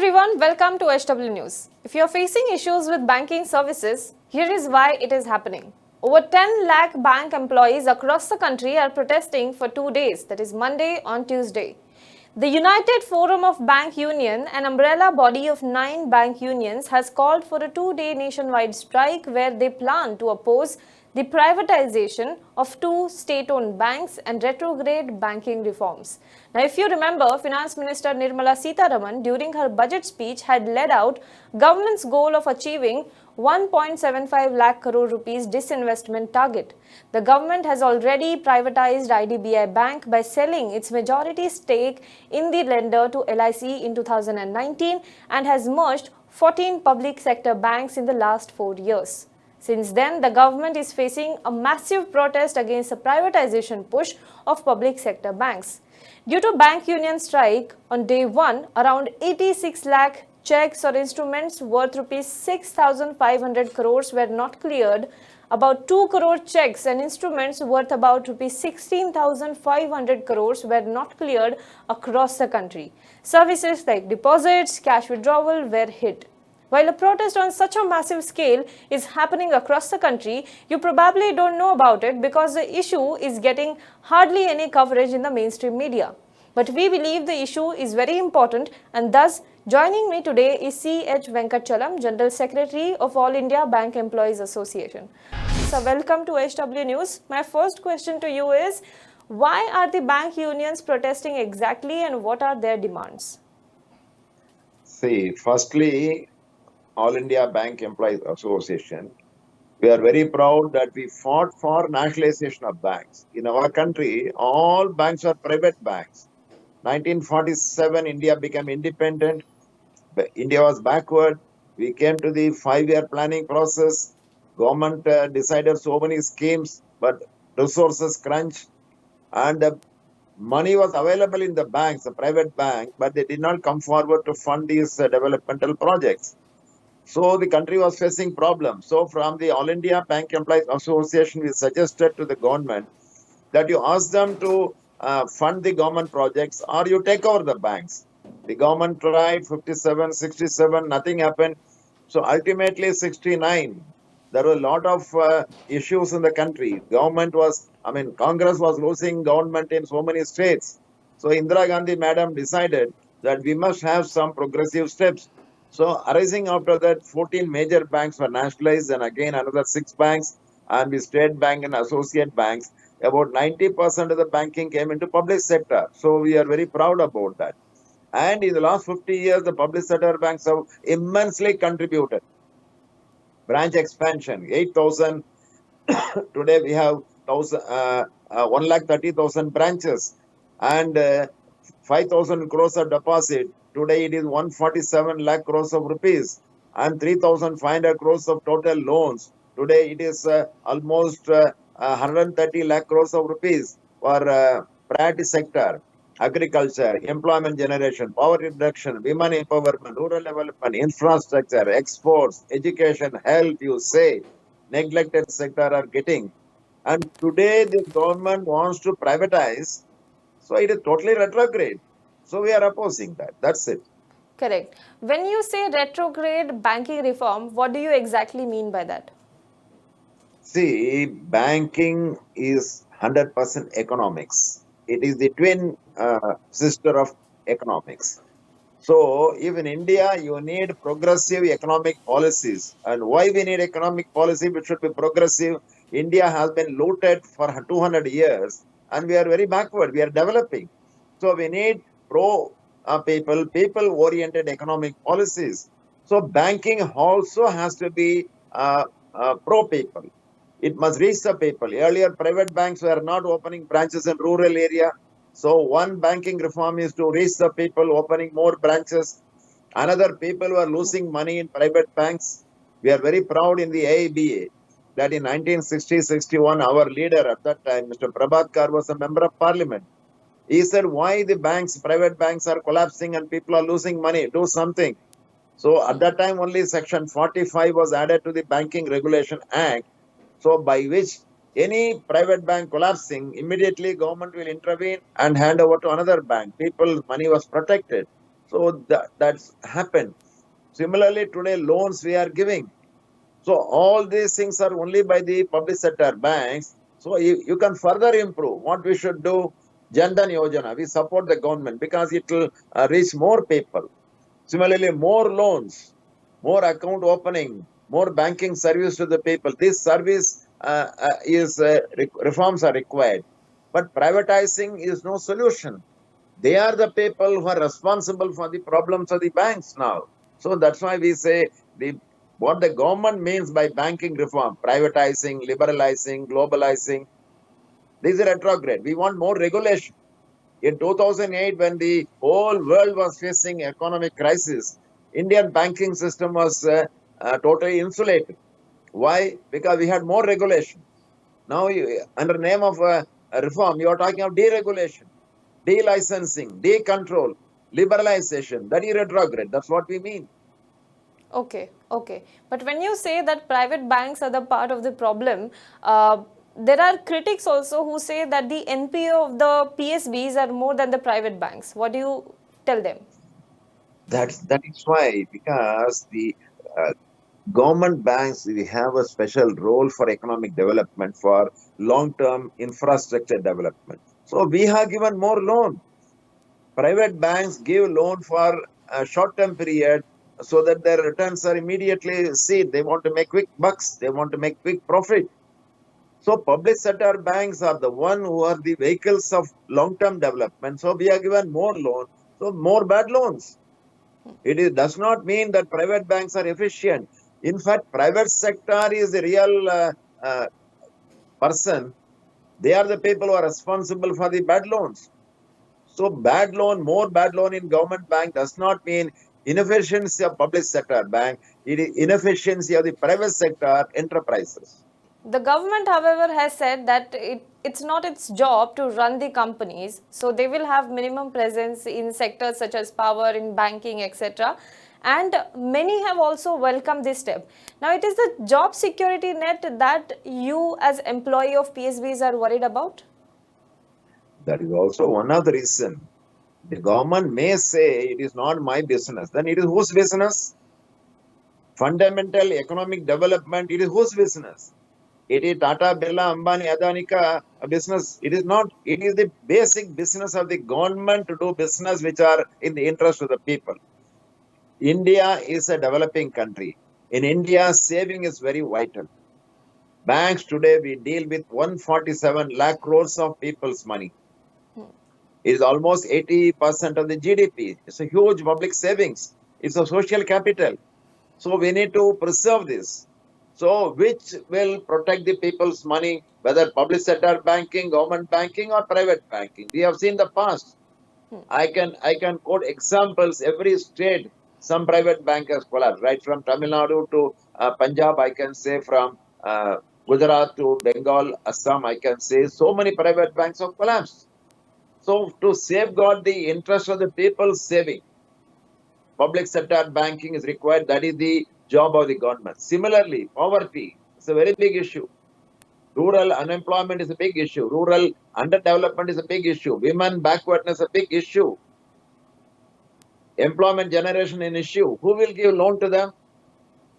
everyone, welcome to HW News. If you're facing issues with banking services, here is why it is happening. Over 10 lakh bank employees across the country are protesting for 2 days, that is Monday on Tuesday. The United Forum of Bank Union, an umbrella body of 9 bank unions, has called for a 2-day nationwide strike where they plan to oppose the privatization of 2 state-owned banks and retrograde banking reforms. Now, if you remember, Finance Minister Nirmala Sitharaman during her budget speech had laid out government's goal of achieving 1.75 lakh crore rupees disinvestment target. The government has already privatized IDBI Bank by selling its majority stake in the lender to LIC in 2019 and has merged 14 public sector banks in the last 4 years. Since then, the government is facing a massive protest against the privatization push of public sector banks. Due to bank union strike, on day 1, around 86 lakh checks or instruments worth rupees 6,500 crores were not cleared. About 2 crore checks and instruments worth about rupees 16,500 crores were not cleared across the country. Services like deposits, cash withdrawal were hit. While a protest on such a massive scale is happening across the country, you probably don't know about it because the issue is getting hardly any coverage in the mainstream media. But we believe the issue is very important, and thus joining me today is C.H. Venkatchalam, General Secretary of All India Bank Employees Association. So welcome to HW News. My first question to you is, why are the bank unions protesting exactly and what are their demands? See, firstly, All India Bank Employees Association, we are very proud that we fought for nationalization of banks. In our country, all banks are private banks. 1947, India became independent. India was backward. We came to the 5-year planning process. Government decided so many schemes, but resources crunch. And the money was available in the banks, the private bank, but they did not come forward to fund these developmental projects. So the country was facing problems. So from the All India Bank Employees Association, we suggested to the government that you ask them to fund the government projects or you take over the banks. The government tried 57, 67, nothing happened. So ultimately 69, there were a lot of issues in the country. Congress was losing government in so many states. So Indira Gandhi madam decided that we must have some progressive steps. So arising after that, 14 major banks were nationalized and again another 6 banks and the state bank and associate banks. About 90% of the banking came into public sector. So we are very proud about that. And in the last 50 years, the public sector banks have immensely contributed. Branch expansion, 8,000. Today we have 1,30,000 branches and 5,000 crores of deposit. Today it is 147 lakh crores of rupees and 3,500 crores of total loans. Today it is almost 130 lakh crores of rupees for priority sector, agriculture, employment generation, poverty reduction, women empowerment, rural development, infrastructure, exports, education, health, you say, neglected sector are getting. And today the government wants to privatize, so it is totally retrograde. So we are opposing that. That's it. Correct. When you say retrograde banking reform, what do you exactly mean by that? See, banking is 100% economics. It is the twin sister of economics. So, if in India you need progressive economic policies, and why we need economic policy which should be progressive? India has been looted for 200 years and we are very backward. We are developing. So, we need people-oriented economic policies. So, banking also has to be pro-people. It must reach the people. Earlier, private banks were not opening branches in rural area. So one banking reform is to reach the people, opening more branches. Another, people were losing money in private banks. We are very proud in the AIBA that in 1960-61, our leader at that time, Mr. Prabhakar, was a member of parliament. He said, why the banks, private banks are collapsing and people are losing money? Do something. So at that time, only section 45 was added to the Banking Regulation Act. So by which any private bank collapsing, immediately government will intervene and hand over to another bank. People's money was protected. So that's happened. Similarly, today loans we are giving. So all these things are only by the public sector banks. So you can further improve. What we should do, Jan Dhan Yojana, we support the government because it will reach more people. Similarly, more loans, more account opening, more banking service to the people. This service reforms are required. But privatizing is no solution. They are the people who are responsible for the problems of the banks now. So that's why we say what the government means by banking reform, privatizing, liberalizing, globalizing, this is retrograde. We want more regulation. In 2008, when the whole world was facing economic crisis, Indian banking system was totally insulated. Why? Because we had more regulation. Now, under name of a reform, you are talking of deregulation, delicensing, decontrol, liberalization. That is retrograde. That's what we mean. Okay, okay. But when you say that private banks are the part of the problem, there are critics also who say that the NPA of the PSBs are more than the private banks. What do you tell them? That is why, because the uh, government banks, we have a special role for economic development, for long-term infrastructure development. So we have given more loan. Private banks give loan for a short-term period so that their returns are immediately seen. They want to make quick bucks. They want to make quick profit. So public sector banks are the one who are the vehicles of long-term development. So we are given more loan, so more bad loans. Does not mean that private banks are efficient. In fact, private sector is the real person. They are the people who are responsible for the bad loans. So bad loan, more bad loan in government bank does not mean inefficiency of public sector bank. It is inefficiency of the private sector enterprises. The government, however, has said that it's not its job to run the companies, so they will have minimum presence in sectors such as power, in banking, etc. And many have also welcomed this step. Now, it is the job security net that you, as employee of PSBs, are worried about? That is also one of the reasons. The government may say it is not my business. Then it is whose business? Fundamental economic development, it is whose business? It is Tata, Birla, Ambani, Adanika business. It is not. It is the basic business of the government to do business which are in the interest of the people. India is a developing country. In India, saving is very vital. Banks today, we deal with 147 lakh crores of people's money. It is almost 80% of the GDP. It's a huge public savings. It's a social capital. So we need to preserve this. So which will protect the people's money, whether public sector banking, government banking, or private banking? We have seen the past. I can quote examples. Every state, some private bank has collapsed. Right from Tamil Nadu to Punjab, I can say from Gujarat to Bengal, Assam, I can say so many private banks have collapsed. So to safeguard the interest of the people saving, public sector banking is required. That is the job of the government. Similarly, poverty is a very big issue. Rural unemployment is a big issue. Rural underdevelopment is a big issue. Women backwardness is a big issue. Employment generation an issue. Who will give loan to them?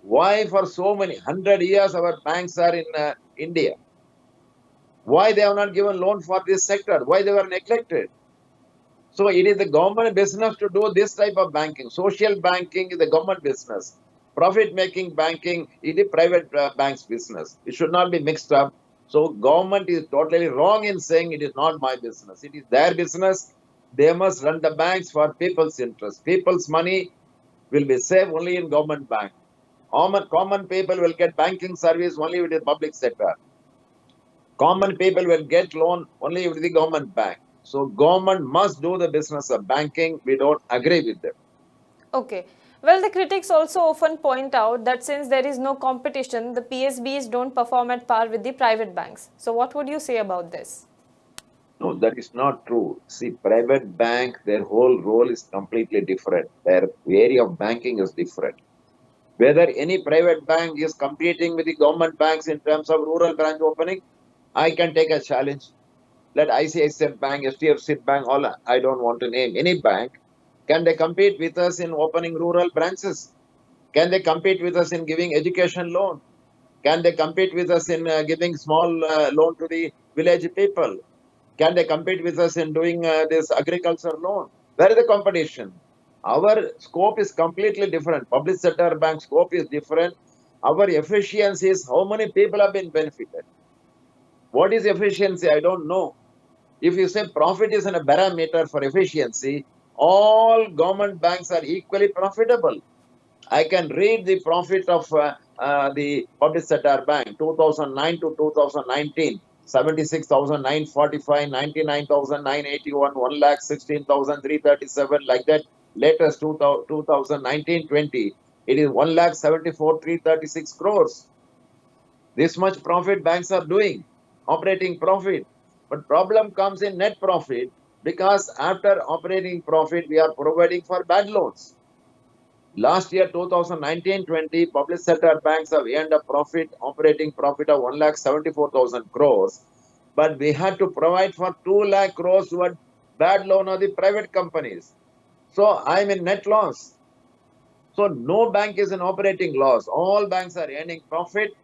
Why for so many 100 years our banks are in India? Why they have not given loan for this sector? Why they were neglected? So it is the government business to do this type of banking. Social banking is the government business. Profit-making banking is the private bank's business. It should not be mixed up. So government is totally wrong in saying it is not my business. It is their business. They must run the banks for people's interest. People's money will be safe only in government bank. Common people will get banking service only with the public sector. Common people will get loan only with the government bank. So government must do the business of banking. We don't agree with them. Okay. Well, the critics also often point out that since there is no competition, the PSBs don't perform at par with the private banks. So what would you say about this? No, that is not true. See, private bank, their whole role is completely different. Their area of banking is different. Whether any private bank is competing with the government banks in terms of rural branch opening, I can take a challenge. Let ICICI Bank, HDFC Bank, all I don't want to name any bank. Can they compete with us in opening rural branches? Can they compete with us in giving education loan? Can they compete with us in giving small loan to the village people? Can they compete with us in doing this agriculture loan? Where is the competition? Our scope is completely different. Public sector bank scope is different. Our efficiency is how many people have been benefited. What is efficiency? I don't know. If you say profit is a parameter for efficiency, all government banks are equally profitable. I can read the profit of the public sector bank 2009 to 2019. 76,945, 99,981, 1,16,337, like that. Latest 2019-20, it is 1,74,336 crores. This much profit banks are doing, operating profit. But problem comes in net profit, because after operating profit, we are providing for bad loans. Last year, 2019-20, public sector banks have earned a profit, operating profit of 1,74,000 crores. But we had to provide for 2 lakh crores toward bad loan of the private companies. So I'm in net loss. So no bank is in operating loss. All banks are earning profit.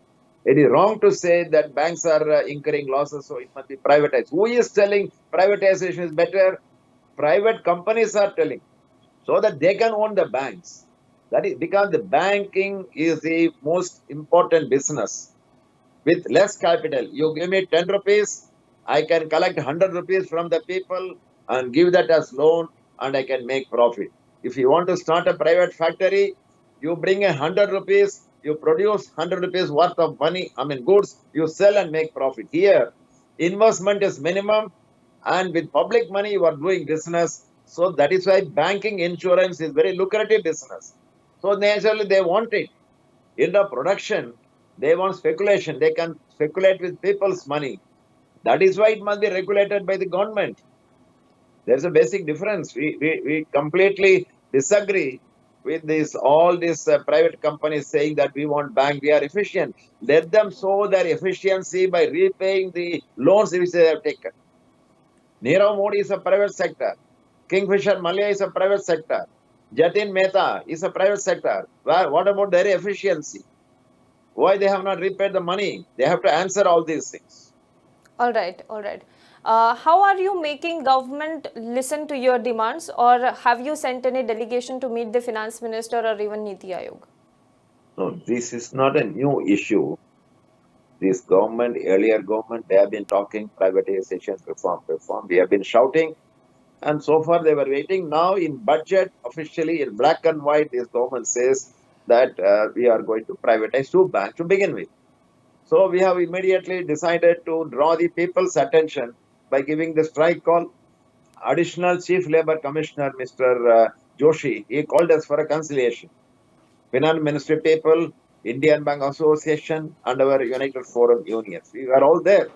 It is wrong to say that banks are incurring losses, so it must be privatized. Who is telling privatization is better? Private companies are telling, so that they can own the banks. That is because the banking is the most important business. With less capital, you give me 10 rupees, I can collect 100 rupees from the people and give that as loan, and I can make profit. If you want to start a private factory, you bring 100 rupees, you produce 100 rupees worth of money, goods, you sell and make profit. Here, investment is minimum, and with public money you are doing business. So that is why banking insurance is very lucrative business. So naturally they want it. In the production, they want speculation. They can speculate with people's money. That is why it must be regulated by the government. There's a basic difference. We completely disagree with all these private companies saying that we want bank, we are efficient. Let them show their efficiency by repaying the loans which they have taken. Nirav Modi is a private sector. Kingfisher Malaysia is a private sector. Jatin Mehta is a private sector. What about their efficiency? Why they have not repaid the money? They have to answer all these things. All right, all right. How are you making government listen to your demands, or have you sent any delegation to meet the finance minister or even Niti Aayog? No, this is not a new issue. This government, earlier government, they have been talking privatization, reform. We have been shouting, and so far they were waiting. Now in budget, officially in black and white, this government says that we are going to privatize 2 banks to begin with. So we have immediately decided to draw the people's attention by giving the strike call. Additional Chief Labour Commissioner, Mr. Joshi, he called us for a conciliation. Finance Ministry people, Indian Bank Association, and our United Forum unions. We were all there.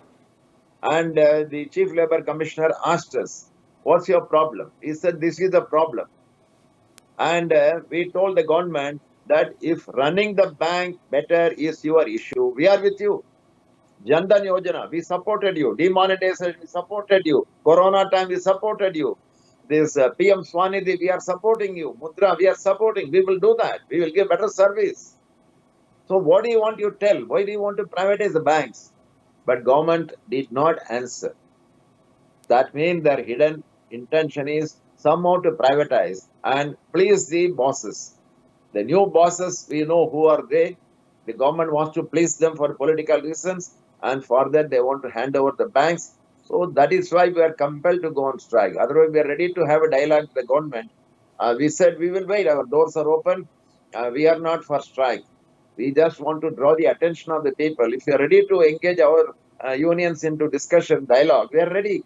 And the Chief Labour Commissioner asked us, what's your problem? He said, this is the problem. And we told the government that if running the bank better is your issue, we are with you. Jan Dhan Yojana, we supported you. Demonetization, we supported you. Corona time, we supported you. This PM Swanidhi, we are supporting you. Mudra, we are supporting. We will do that. We will give better service. So what do you want to tell? Why do you want to privatize the banks? But government did not answer. That means their hidden intention is somehow to privatize and please the bosses. The new bosses, we know who are they. The government wants to please them for political reasons, and for that they want to hand over the banks. So that is why we are compelled to go on strike. Otherwise, we are ready to have a dialogue with the government. We said we will wait. Our doors are open. We are not for strike. We just want to draw the attention of the people. If you are ready to engage our unions into discussion, dialogue, we are ready.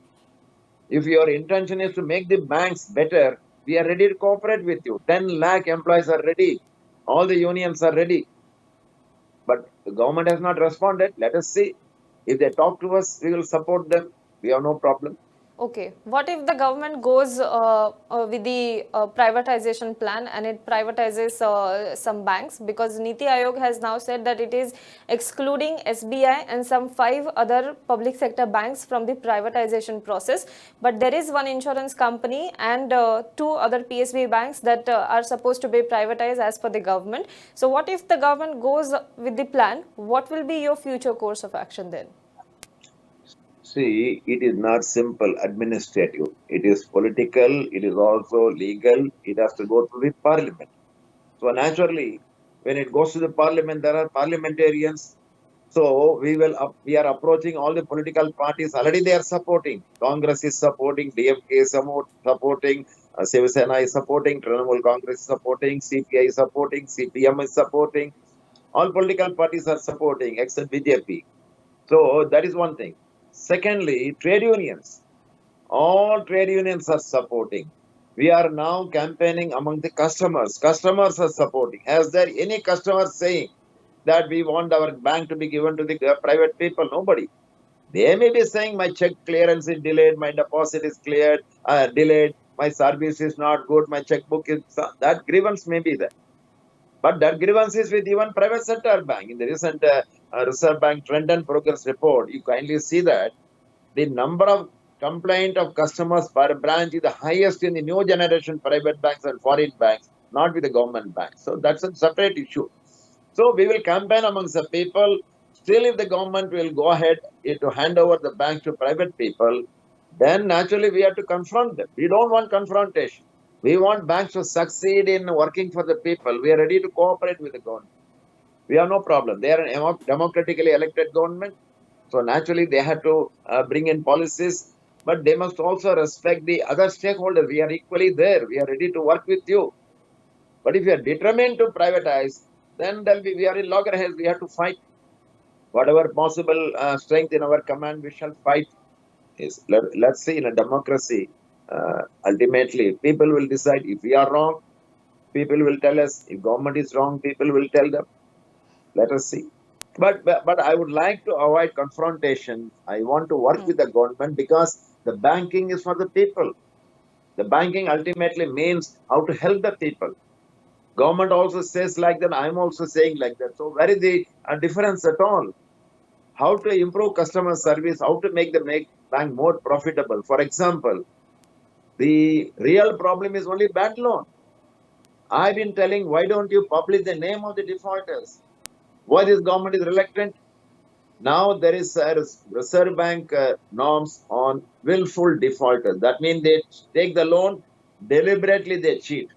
If your intention is to make the banks better, we are ready to cooperate with you. 10 lakh employees are ready. All the unions are ready. But the government has not responded. Let us see. If they talk to us, we will support them. We have no problem. Okay, what if the government goes with the privatization plan and it privatizes some banks? Because Niti Aayog has now said that it is excluding SBI and some 5 other public sector banks from the privatization process. But there is one insurance company and 2 other PSB banks that are supposed to be privatized as per the government. So, what if the government goes with the plan? What will be your future course of action then? See, it is not simple administrative. It is political. It is also legal. It has to go through the parliament. So naturally, when it goes to the parliament, there are parliamentarians. So we are approaching all the political parties. Already they are supporting. Congress is supporting. DMK is supporting. Shiv Sena is supporting. Trinamool Congress is supporting. CPI is supporting. CPM is supporting. All political parties are supporting except BJP. So that is one thing. Secondly, trade unions. All trade unions are supporting. We are now campaigning among the customers. Customers are supporting. Has there any customer saying that we want our bank to be given to the private people? Nobody. They may be saying my check clearance is delayed, my deposit is delayed, my service is not good, my checkbook is that grievance may be there. But that grievance is with even private sector bank. In the recent Reserve Bank Trend and Progress report, you kindly see that the number of complaint of customers per branch is the highest in the new generation private banks and foreign banks, not with the government banks. So that's a separate issue. So we will campaign amongst the people. Still, if the government will go ahead to hand over the banks to private people, then naturally we have to confront them. We don't want confrontation. We want banks to succeed in working for the people. We are ready to cooperate with the government. We have no problem. They are a democratically elected government. So naturally, they have to bring in policies, but they must also respect the other stakeholders. We are equally there. We are ready to work with you. But if you are determined to privatize, then we are in loggerheads. We have to fight. Whatever possible strength in our command, we shall fight. Let's see, in a democracy, ultimately, people will decide. If we are wrong, people will tell us. If government is wrong, people will tell them. Let us see. But I would like to avoid confrontation. I want to work with the government because the banking is for the people. The banking ultimately means how to help the people. Government also says like that. I'm also saying like that. So where is the difference at all? How to improve customer service? How to make the bank more profitable? For example, the real problem is only bad loan. I've been telling, why don't you publish the name of the defaulters? Why this government is reluctant? Now there is a Reserve Bank norms on willful defaulters. That means they take the loan, deliberately they cheat.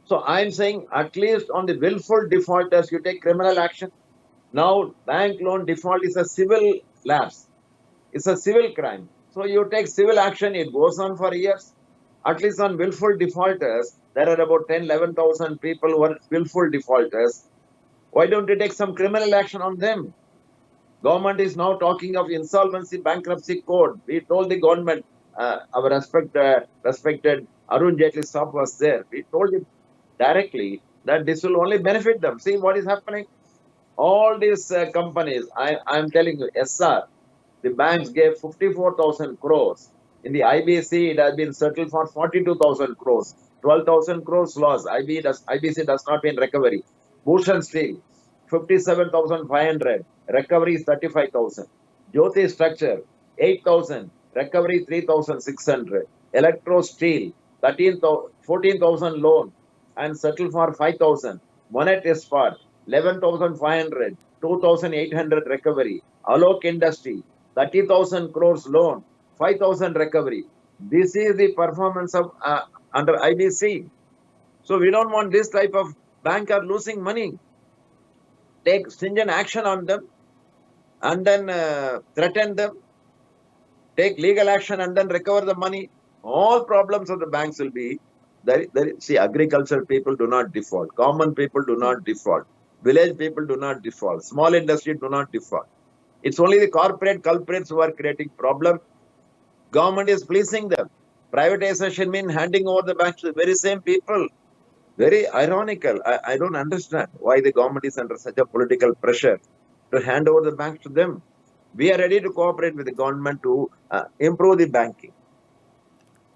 So I'm saying at least on the willful defaulters, you take criminal action. Now bank loan default is a civil lapse. It's a civil crime. So you take civil action, it goes on for years. At least on willful defaulters, there are about 10, 11,000 people who are willful defaulters. Why don't you take some criminal action on them? Government is now talking of insolvency bankruptcy code. We told the government, our respected Arun Jaitley Saab was there. We told him directly that this will only benefit them. See what is happening? All these companies, I'm telling you, SR, the banks gave 54,000 crores. In the IBC, it has been settled for 42,000 crores. 12,000 crores loss. IBC does not mean recovery. Bhushan Steel, 57,500. Recovery is 35,000. Jyoti Structure, 8,000. Recovery 3,600. Electro Steel, 14,000 loan and settle for 5,000. Monet Ispat, 11,500. 2,800 recovery. Alok Industry, 30,000 crores loan, 5,000 recovery. This is the performance of under IBC. So we don't want this type of bank are losing money. Take stringent action on them and then threaten them. Take legal action and then recover the money. All problems of the banks will be see, agriculture people do not default. Common people do not default. Village people do not default. Small industry do not default. It's only the corporate culprits who are creating problem. Government is pleasing them. Privatization means handing over the banks to the very same people. Very ironical. I don't understand why the government is under such a political pressure to hand over the banks to them. We are ready to cooperate with the government to improve the banking.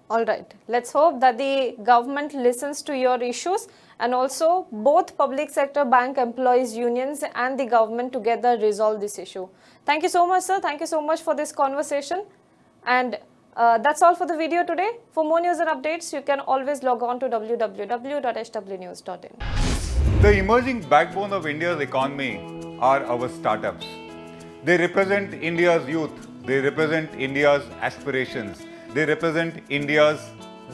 All right. Let's hope that the government listens to your issues, and also both public sector bank employees unions and the government together resolve this issue. Thank you so much, sir. Thank you so much for this conversation. And that's all for the video today. For more news and updates, you can always log on to www.hwnews.in. The emerging backbone of India's economy are our startups. They represent India's youth. They represent India's aspirations. They represent India's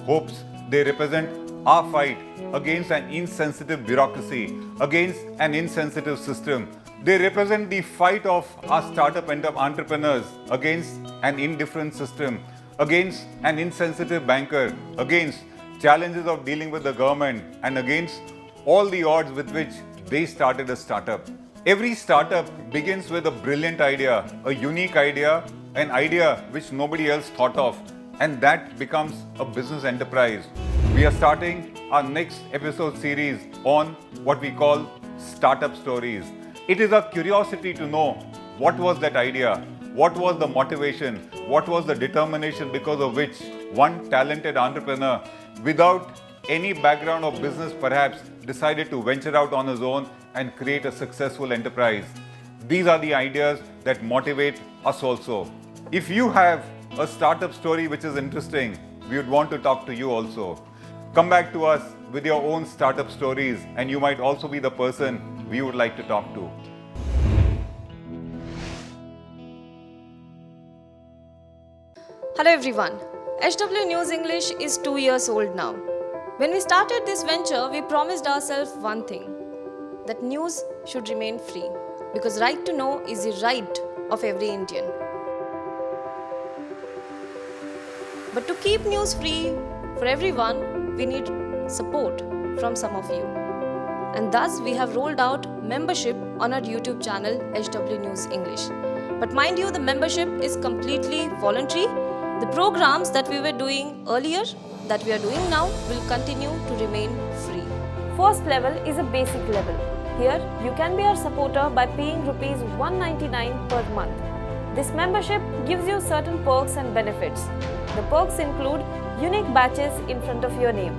hopes. They represent our fight against an insensitive bureaucracy, against an insensitive system. They represent the fight of our startup entrepreneurs against an indifferent system, against an insensitive banker, against challenges of dealing with the government, and against all the odds with which they started a startup. Every startup begins with a brilliant idea, a unique idea, an idea which nobody else thought of, and that becomes a business enterprise. We are starting our next episode series on what we call startup stories. It is a curiosity to know what was that idea, what was the motivation, what was the determination because of which one talented entrepreneur, without any background of business perhaps, decided to venture out on his own and create a successful enterprise. These are the ideas that motivate us also. If you have a startup story which is interesting, we would want to talk to you also. Come back to us with your own startup stories, and you might also be the person we would like to talk to. Hello everyone. HW News English is 2 years old now. When we started this venture, we promised ourselves one thing, that news should remain free, because right to know is the right of every Indian. But to keep news free for everyone, we need support from some of you. And thus we have rolled out membership on our YouTube channel HW News English. But mind you, the membership is completely voluntary. The programs that we were doing earlier, that we are doing now, will continue to remain free. First level is a basic level. Here, you can be our supporter by paying rupees 199 per month. This membership gives you certain perks and benefits. The perks include unique badges in front of your name,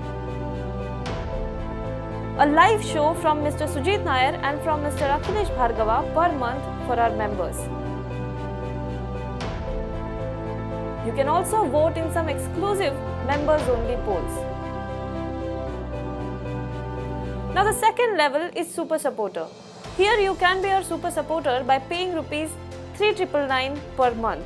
a live show from Mr. Sujit Nair and from Mr. Akhilesh Bhargava per month for our members. You can also vote in some exclusive members-only polls. Now the second level is Super Supporter. Here you can be our Super Supporter by paying rupees 3,999 per month.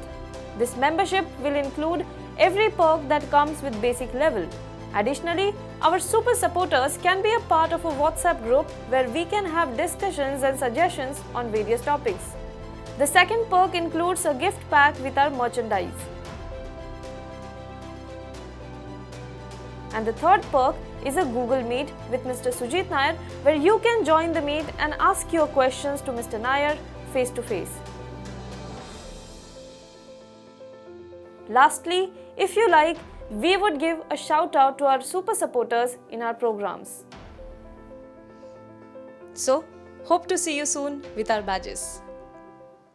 This membership will include every perk that comes with basic level. Additionally, our Super Supporters can be a part of a WhatsApp group where we can have discussions and suggestions on various topics. The second perk includes a gift pack with our merchandise. And the third perk is a Google Meet with Mr. Sujit Nair, where you can join the meet and ask your questions to Mr. Nair face to face. Lastly, if you like, we would give a shout out to our super supporters in our programs. So, hope to see you soon with our badges.